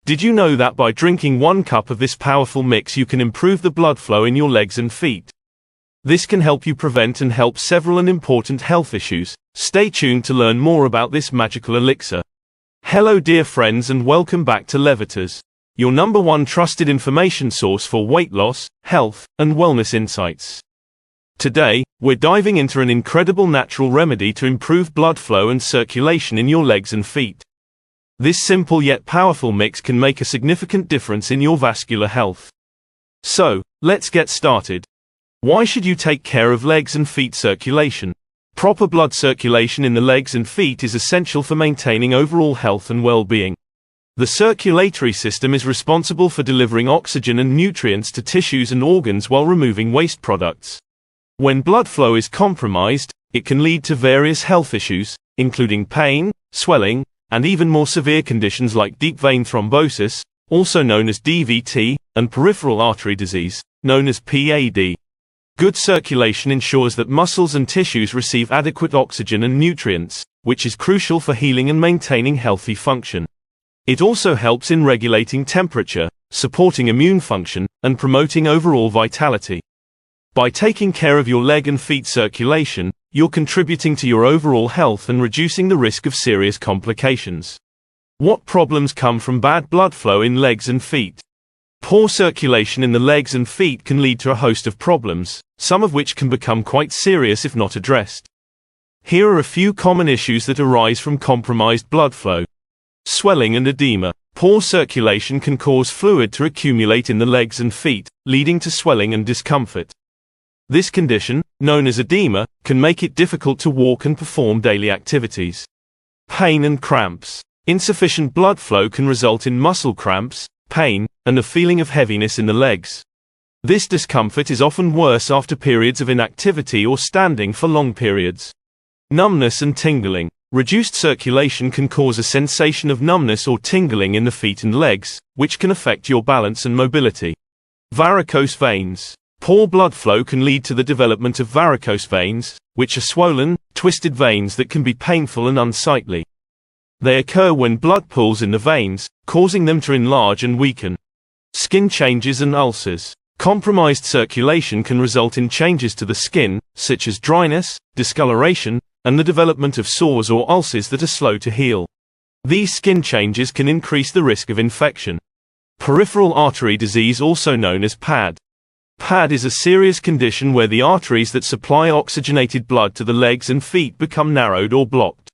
Did you know that by drinking 1 cup of this powerful mix you can improve the blood flow in your legs and feet? This can help you prevent and help several important health issues. Stay tuned to learn more about this magical elixir. Hello dear friends, and welcome back to Levitas, your #1 trusted information source for weight loss, health, and wellness insights. Today, we're diving into an incredible natural remedy to improve blood flow and circulation in your legs and feet. This simple yet powerful mix can make a significant difference in your vascular health. So, let's get started. Why should you take care of legs and feet circulation? Proper blood circulation in the legs and feet is essential for maintaining overall health and well-being. The circulatory system is responsible for delivering oxygen and nutrients to tissues and organs while removing waste products. When blood flow is compromised, it can lead to various health issues, including pain, swelling, and even more severe conditions like deep vein thrombosis, also known as DVT, and peripheral artery disease, known as PAD. Good circulation ensures that muscles and tissues receive adequate oxygen and nutrients, which is crucial for healing and maintaining healthy function. It also helps in regulating temperature, supporting immune function, and promoting overall vitality. By taking care of your leg and feet circulation, you're contributing to your overall health and reducing the risk of serious complications. What problems come from bad blood flow in legs and feet? Poor circulation in the legs and feet can lead to a host of problems, some of which can become quite serious if not addressed. Here are a few common issues that arise from compromised blood flow. Swelling and edema. Poor circulation can cause fluid to accumulate in the legs and feet, leading to swelling and discomfort. This condition, known as edema, can make it difficult to walk and perform daily activities. Pain and cramps. Insufficient blood flow can result in muscle cramps, pain, and a feeling of heaviness in the legs. This discomfort is often worse after periods of inactivity or standing for long periods. Numbness and tingling. Reduced circulation can cause a sensation of numbness or tingling in the feet and legs, which can affect your balance and mobility. Varicose veins. Poor blood flow can lead to the development of varicose veins, which are swollen, twisted veins that can be painful and unsightly. They occur when blood pools in the veins, causing them to enlarge and weaken. Skin changes and ulcers. Compromised circulation can result in changes to the skin, such as dryness, discoloration, and the development of sores or ulcers that are slow to heal. These skin changes can increase the risk of infection. Peripheral artery disease, also known as PAD. PAD is a serious condition where the arteries that supply oxygenated blood to the legs and feet become narrowed or blocked.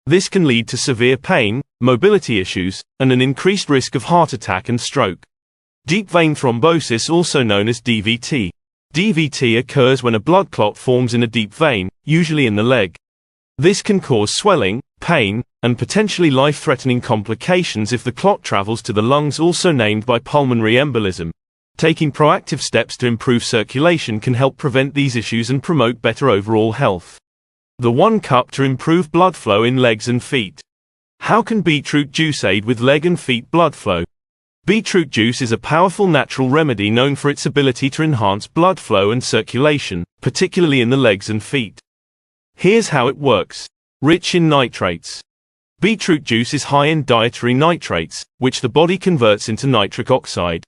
This can lead to severe pain, mobility issues, and an increased risk of heart attack and stroke. Deep vein thrombosis, also known as DVT. DVT occurs when a blood clot forms in a deep vein, usually in the leg. This can cause swelling, pain, and potentially life-threatening complications if the clot travels to the lungs, also named by pulmonary embolism. Taking proactive steps to improve circulation can help prevent these issues and promote better overall health. The 1 cup to improve blood flow in legs and feet. How can beetroot juice aid with leg and feet blood flow? Beetroot juice is a powerful natural remedy known for its ability to enhance blood flow and circulation, particularly in the legs and feet. Here's how it works. Rich in nitrates. Beetroot juice is high in dietary nitrates, which the body converts into nitric oxide.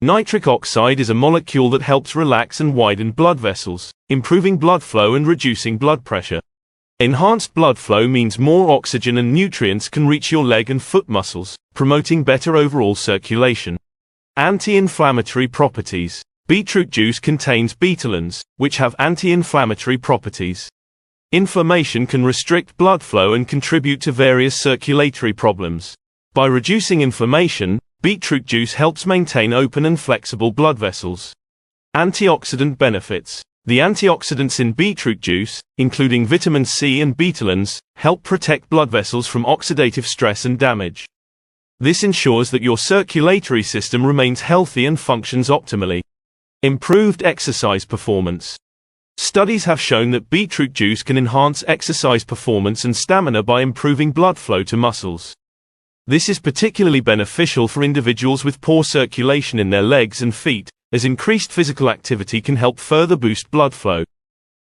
Nitric oxide is a molecule that helps relax and widen blood vessels, improving blood flow and reducing blood pressure. Enhanced blood flow means more oxygen and nutrients can reach your leg and foot muscles, promoting better overall circulation. Anti-inflammatory properties. Beetroot juice contains betalains, which have anti-inflammatory properties. Inflammation can restrict blood flow and contribute to various circulatory problems. By reducing inflammation, beetroot juice helps maintain open and flexible blood vessels. Antioxidant benefits. The antioxidants in beetroot juice, including vitamin C and betalains, help protect blood vessels from oxidative stress and damage. This ensures that your circulatory system remains healthy and functions optimally. Improved exercise performance. Studies have shown that beetroot juice can enhance exercise performance and stamina by improving blood flow to muscles. This is particularly beneficial for individuals with poor circulation in their legs and feet, as increased physical activity can help further boost blood flow.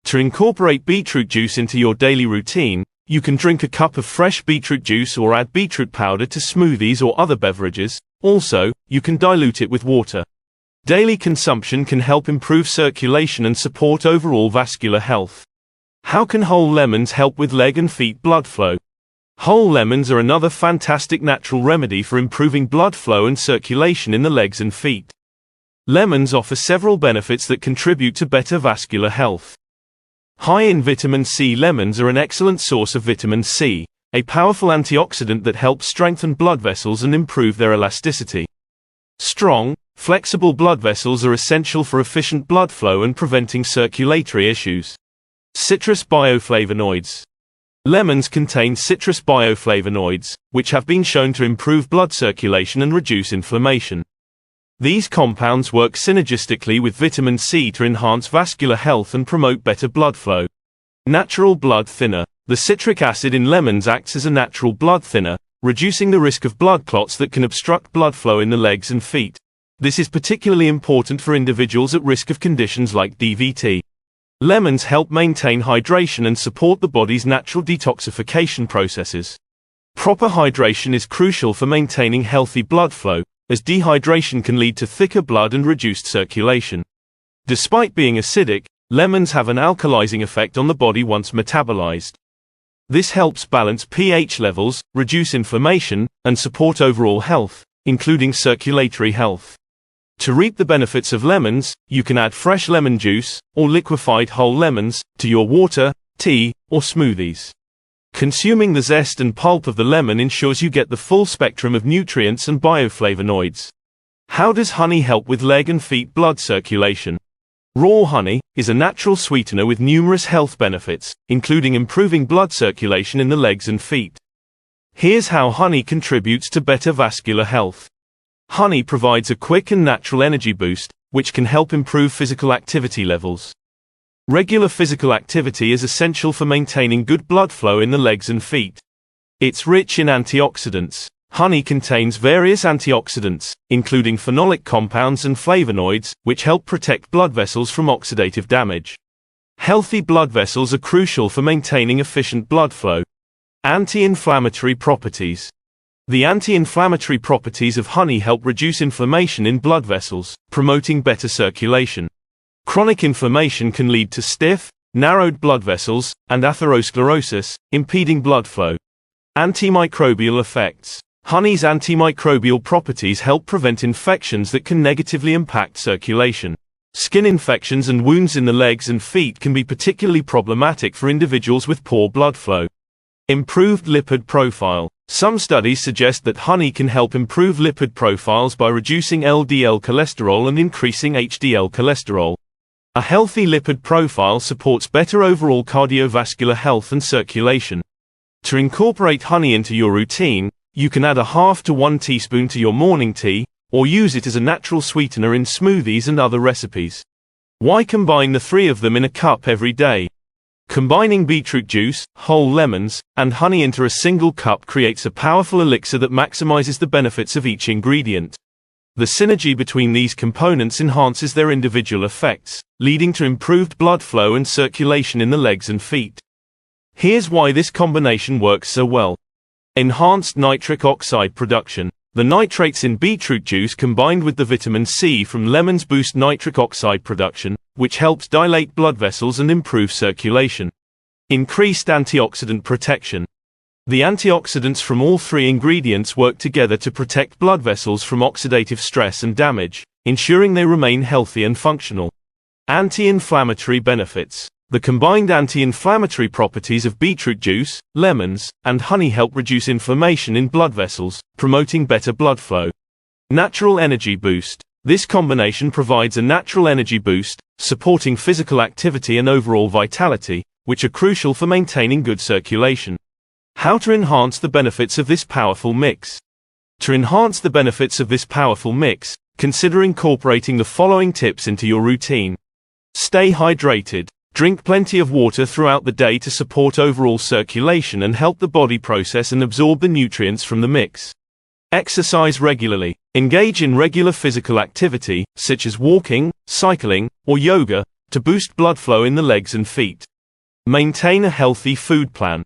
To incorporate beetroot juice into your daily routine, you can drink a cup of fresh beetroot juice or add beetroot powder to smoothies or other beverages, Also, you can dilute it with water. Daily consumption can help improve circulation and support overall vascular health. How can whole lemons help with leg and feet blood flow? Whole lemons are another fantastic natural remedy for improving blood flow and circulation in the legs and feet. Lemons offer several benefits that contribute to better vascular health. High in vitamin C, lemons are an excellent source of vitamin C, a powerful antioxidant that helps strengthen blood vessels and improve their elasticity. Strong, flexible blood vessels are essential for efficient blood flow and preventing circulatory issues. Citrus bioflavonoids. Lemons contain citrus bioflavonoids, which have been shown to improve blood circulation and reduce inflammation. These compounds work synergistically with vitamin C to enhance vascular health and promote better blood flow. Natural blood thinner. The citric acid in lemons acts as a natural blood thinner, reducing the risk of blood clots that can obstruct blood flow in the legs and feet. This is particularly important for individuals at risk of conditions like DVT. Lemons help maintain hydration and support the body's natural detoxification processes. Proper hydration is crucial for maintaining healthy blood flow, as dehydration can lead to thicker blood and reduced circulation. Despite being acidic, lemons have an alkalizing effect on the body once metabolized. This helps balance pH levels, reduce inflammation, and support overall health, including circulatory health. To reap the benefits of lemons, you can add fresh lemon juice, or liquefied whole lemons, to your water, tea, or smoothies. Consuming the zest and pulp of the lemon ensures you get the full spectrum of nutrients and bioflavonoids. How does honey help with leg and feet blood circulation? Raw honey is a natural sweetener with numerous health benefits, including improving blood circulation in the legs and feet. Here's how honey contributes to better vascular health. Honey provides a quick and natural energy boost, which can help improve physical activity levels. Regular physical activity is essential for maintaining good blood flow in the legs and feet. It's rich in antioxidants. Honey contains various antioxidants, including phenolic compounds and flavonoids, which help protect blood vessels from oxidative damage. Healthy blood vessels are crucial for maintaining efficient blood flow. Anti-inflammatory properties. The anti-inflammatory properties of honey help reduce inflammation in blood vessels, promoting better circulation. Chronic inflammation can lead to stiff, narrowed blood vessels, and atherosclerosis, impeding blood flow. Antimicrobial effects. Honey's antimicrobial properties help prevent infections that can negatively impact circulation. Skin infections and wounds in the legs and feet can be particularly problematic for individuals with poor blood flow. Improved lipid profile. Some studies suggest that honey can help improve lipid profiles by reducing LDL cholesterol and increasing HDL cholesterol. A healthy lipid profile supports better overall cardiovascular health and circulation. To incorporate honey into your routine, you can add 1/2 to 1 teaspoon to your morning tea, or use it as a natural sweetener in smoothies and other recipes. Why combine the three of them in a cup every day? Combining beetroot juice, whole lemons, and honey into a single cup creates a powerful elixir that maximizes the benefits of each ingredient. The synergy between these components enhances their individual effects, leading to improved blood flow and circulation in the legs and feet. Here's why this combination works so well. Enhanced nitric oxide production. The nitrates in beetroot juice combined with the vitamin C from lemons boost nitric oxide production, which helps dilate blood vessels and improve circulation. Increased antioxidant protection. The antioxidants from all three ingredients work together to protect blood vessels from oxidative stress and damage, ensuring they remain healthy and functional. Anti-inflammatory benefits. The combined anti-inflammatory properties of beetroot juice, lemons, and honey help reduce inflammation in blood vessels, promoting better blood flow. Natural energy boost. This combination provides a natural energy boost, supporting physical activity and overall vitality, which are crucial for maintaining good circulation. How to enhance the benefits of this powerful mix. To enhance the benefits of this powerful mix, consider incorporating the following tips into your routine. Stay hydrated. Drink plenty of water throughout the day to support overall circulation and help the body process and absorb the nutrients from the mix. Exercise regularly. Engage in regular physical activity, such as walking, cycling, or yoga, to boost blood flow in the legs and feet. Maintain a healthy food plan.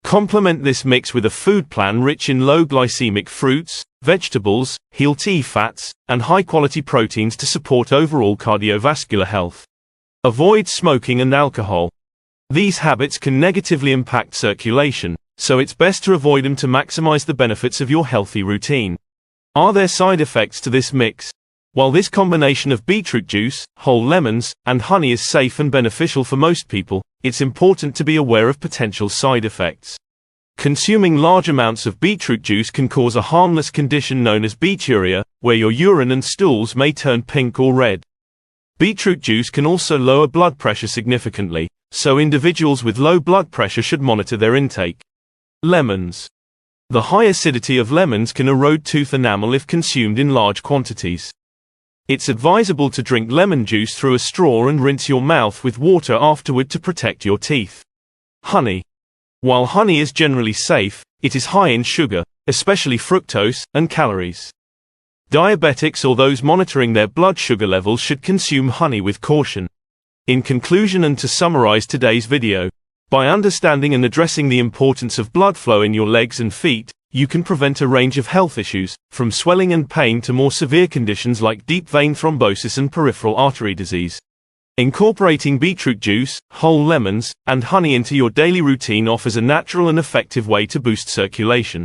Complement this mix with a food plan rich in low glycemic fruits, vegetables, healthy fats, and high-quality proteins to support overall cardiovascular health. Avoid smoking and alcohol. These habits can negatively impact circulation, so it's best to avoid them to maximize the benefits of your healthy routine. Are there side effects to this mix? While this combination of beetroot juice, whole lemons, and honey is safe and beneficial for most people, it's important to be aware of potential side effects. Consuming large amounts of beetroot juice can cause a harmless condition known as beeturia, where your urine and stools may turn pink or red. Beetroot juice can also lower blood pressure significantly, so individuals with low blood pressure should monitor their intake. Lemons. The high acidity of lemons can erode tooth enamel if consumed in large quantities. It's advisable to drink lemon juice through a straw and rinse your mouth with water afterward to protect your teeth. Honey. While honey is generally safe, it is high in sugar, especially fructose, and calories. Diabetics or those monitoring their blood sugar levels should consume honey with caution. In conclusion and to summarize today's video, by understanding and addressing the importance of blood flow in your legs and feet, you can prevent a range of health issues, from swelling and pain to more severe conditions like deep vein thrombosis and peripheral artery disease. Incorporating beetroot juice, whole lemons, and honey into your daily routine offers a natural and effective way to boost circulation.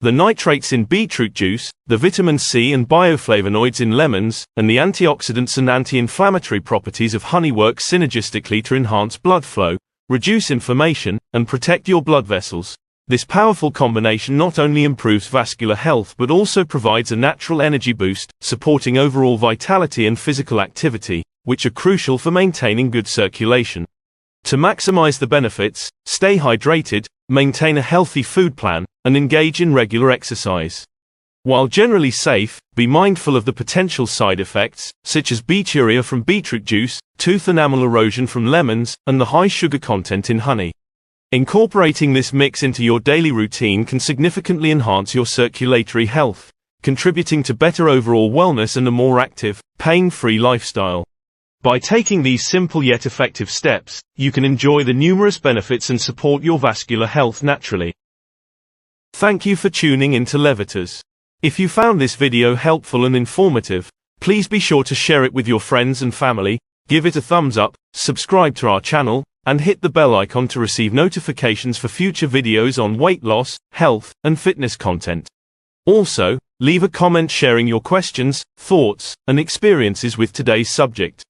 The nitrates in beetroot juice, the vitamin C and bioflavonoids in lemons, and the antioxidants and anti-inflammatory properties of honey work synergistically to enhance blood flow, reduce inflammation, and protect your blood vessels. This powerful combination not only improves vascular health but also provides a natural energy boost, supporting overall vitality and physical activity, which are crucial for maintaining good circulation. To maximize the benefits, stay hydrated, maintain a healthy food plan, and engage in regular exercise. While generally safe, be mindful of the potential side effects, such as beeturia from beetroot juice, tooth enamel erosion from lemons, and the high sugar content in honey. Incorporating this mix into your daily routine can significantly enhance your circulatory health, contributing to better overall wellness and a more active, pain-free lifestyle. By taking these simple yet effective steps, you can enjoy the numerous benefits and support your vascular health naturally. Thank you for tuning in to Levitas. If you found this video helpful and informative, please be sure to share it with your friends and family, give it a thumbs up, subscribe to our channel, and hit the bell icon to receive notifications for future videos on weight loss, health, and fitness content. Also, leave a comment sharing your questions, thoughts, and experiences with today's subject.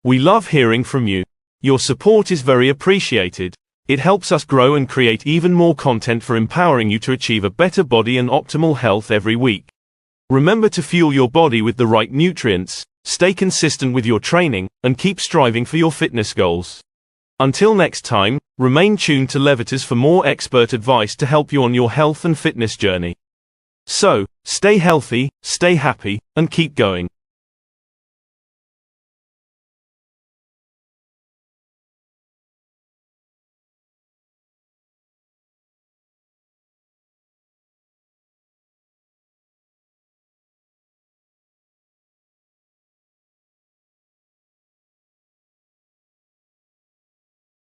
We love hearing from you. Your support is very appreciated. It helps us grow and create even more content for empowering you to achieve a better body and optimal health every week. Remember to fuel your body with the right nutrients, stay consistent with your training, and keep striving for your fitness goals. Until next time, remain tuned to Levitas for more expert advice to help you on your health and fitness journey. So, stay healthy, stay happy, and keep going.